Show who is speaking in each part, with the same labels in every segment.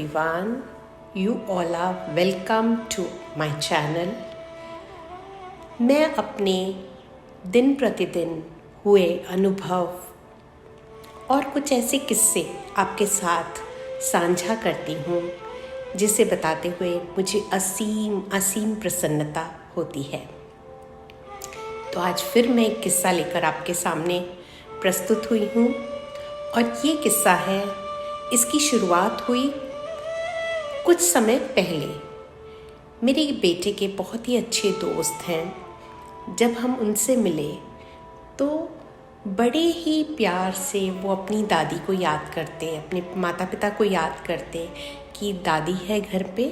Speaker 1: everyone. You all are welcome to my channel. मैं अपने दिन प्रतिदिन हुए अनुभव और कुछ ऐसे किस्से आपके साथ साझा करती हूँ जिसे बताते हुए मुझे असीम प्रसन्नता होती है। तो आज फिर मैं एक किस्सा लेकर आपके सामने प्रस्तुत हुई हूँ और ये किस्सा है, इसकी शुरुआत हुई कुछ समय पहले। मेरे बेटे के बहुत ही अच्छे दोस्त हैं। जब हम उनसे मिले तो बड़े ही प्यार से वो अपनी दादी को याद करते, अपने माता पिता को याद करते कि दादी है घर पे,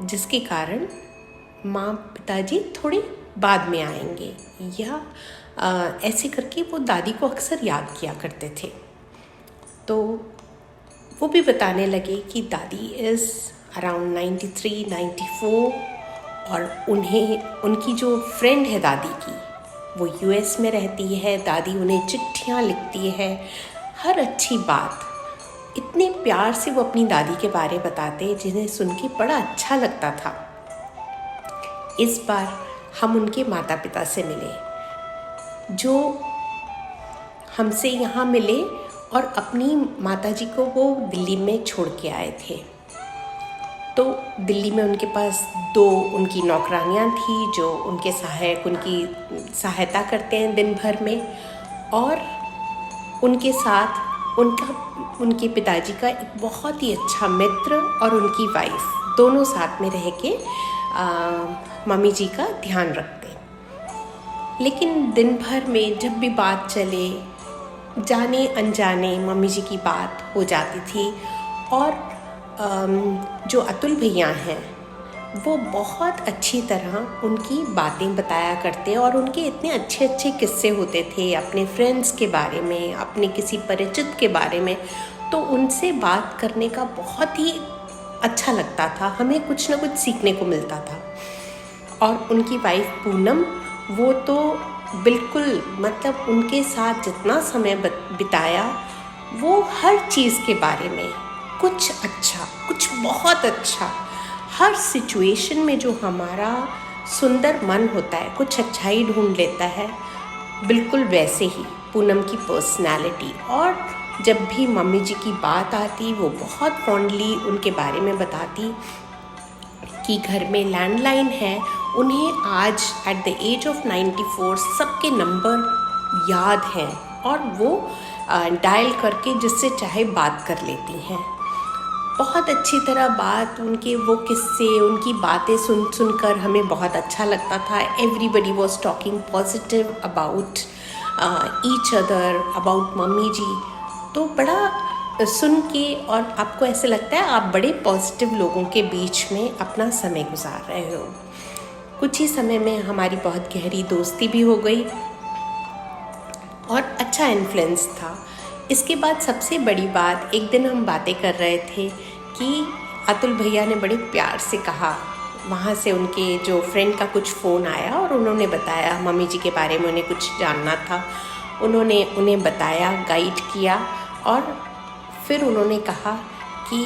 Speaker 1: जिसके कारण माँ पिताजी थोड़े बाद में आएंगे, या ऐसे करके वो दादी को अक्सर याद किया करते थे। तो वो भी बताने लगे कि दादी इज़ अराउंड 93-94 और उनकी जो फ्रेंड है दादी की वो यूएस में रहती है। दादी उन्हें चिट्ठियाँ लिखती है, हर अच्छी बात इतने प्यार से वो अपनी दादी के बारे बताते जिन्हें सुन के बड़ा अच्छा लगता था। इस बार हम उनके माता पिता से मिले, जो हमसे यहाँ मिले और अपनी माताजी को वो दिल्ली में छोड़ के आए थे। तो दिल्ली में उनके पास 2 उनकी नौकरानियाँ थी जो उनकी सहायता करते हैं दिन भर में, और उनके साथ उनके पिताजी का एक बहुत ही अच्छा मित्र और उनकी वाइफ दोनों साथ में रह के मम्मी जी का ध्यान रखते। लेकिन दिन भर में जब भी बात चले, जाने अनजाने मम्मी जी की बात हो जाती थी। और जो अतुल भैया हैं वो बहुत अच्छी तरह उनकी बातें बताया करते और उनके इतने अच्छे अच्छे किस्से होते थे अपने फ्रेंड्स के बारे में, अपने किसी परिचित के बारे में। तो उनसे बात करने का बहुत ही अच्छा लगता था, हमें कुछ ना कुछ सीखने को मिलता था। और उनकी वाइफ पूनम, वो तो बिल्कुल मतलब उनके साथ जितना समय बिताया वो हर चीज़ के बारे में कुछ अच्छा, कुछ बहुत अच्छा, हर सिचुएशन में जो हमारा सुंदर मन होता है कुछ अच्छाई ढूंढ लेता है, बिल्कुल वैसे ही पूनम की पर्सनालिटी। और जब भी मम्मी जी की बात आती वो बहुत फॉन्डली उनके बारे में बताती कि घर में लैंडलाइन है, उन्हें आज एट द एज ऑफ 94 सबके नंबर याद हैं और वो डायल करके जिससे चाहे बात कर लेती हैं। बहुत अच्छी तरह बात, उनके वो किस्से, उनकी बातें सुनकर हमें बहुत अच्छा लगता था। Everybody was talking positive about each other, about mummy ji. तो बड़ा सुन के और आपको ऐसे लगता है आप बड़े पॉजिटिव लोगों के बीच में अपना समय गुजार रहे हो। कुछ ही समय में हमारी बहुत गहरी दोस्ती भी हो गई और अच्छा इन्फ्लुएंस था। इसके बाद सबसे बड़ी बात, एक दिन हम बातें कर रहे थे कि अतुल भैया ने बड़े प्यार से कहा, वहाँ से उनके जो फ्रेंड का कुछ फ़ोन आया और उन्होंने बताया मम्मी जी के बारे में, उन्हें कुछ जानना था। उन्होंने उन्हें बताया, गाइड किया और फिर उन्होंने कहा कि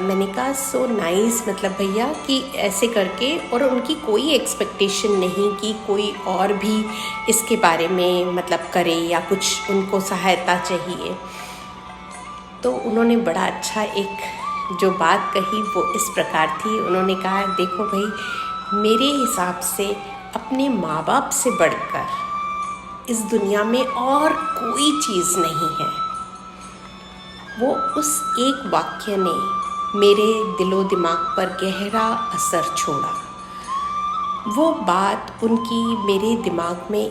Speaker 1: मैंने कहा सो नाइस, मतलब भैया कि ऐसे करके, और उनकी कोई एक्सपेक्टेशन नहीं कि कोई और भी इसके बारे में मतलब करे या कुछ उनको सहायता चाहिए। तो उन्होंने बड़ा अच्छा एक जो बात कही वो इस प्रकार थी। उन्होंने कहा, देखो भाई, मेरे हिसाब से अपने माँ बाप से बढ़कर इस दुनिया में और कोई चीज़ नहीं है। वो उस एक वाक्य ने मेरे दिलो दिमाग पर गहरा असर छोड़ा। वो बात उनकी मेरे दिमाग में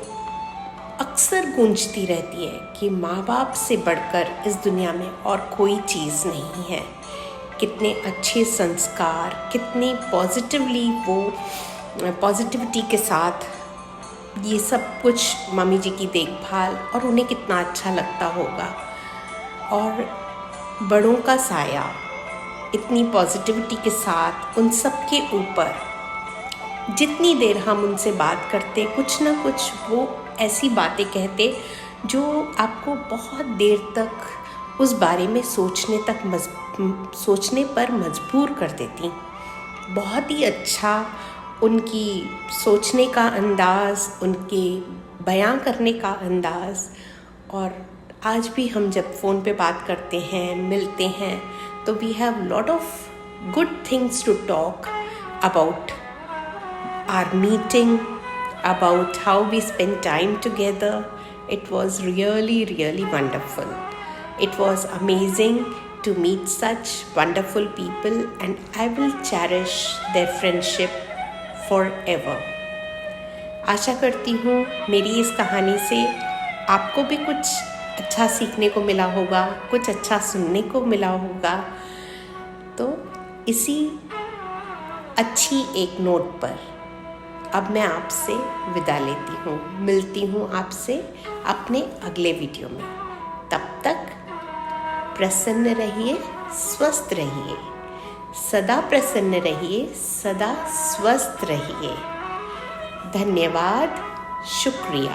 Speaker 1: अक्सर गूंजती रहती है कि माँ बाप से बढ़कर इस दुनिया में और कोई चीज़ नहीं है। कितने अच्छे संस्कार, कितने पॉजिटिविटी के साथ ये सब कुछ मम्मी जी की देखभाल, और उन्हें कितना अच्छा लगता होगा। और बड़ों का साया इतनी पॉजिटिविटी के साथ उन सब के ऊपर, जितनी देर हम उनसे बात करते कुछ ना कुछ वो ऐसी बातें कहते जो आपको बहुत देर तक उस बारे में सोचने पर मजबूर कर देती। बहुत ही अच्छा उनकी सोचने का अंदाज़, उनके बयां करने का अंदाज़। और आज भी हम जब फ़ोन पे बात करते हैं, मिलते हैं, तो we have lot of good things to talk about our meeting, about how we spent time together. It was really, really wonderful. It was amazing to meet such wonderful people, and I will cherish their friendship forever. आशा करती हूँ मेरी इस कहानी से आपको भी कुछ अच्छा सीखने को मिला होगा, कुछ अच्छा सुनने को मिला होगा। तो इसी अच्छी एक नोट पर अब मैं आपसे विदा लेती हूँ। मिलती हूँ आपसे अपने अगले वीडियो में। तब तक प्रसन्न रहिए, स्वस्थ रहिए, सदा प्रसन्न रहिए, सदा स्वस्थ रहिए। धन्यवाद, शुक्रिया।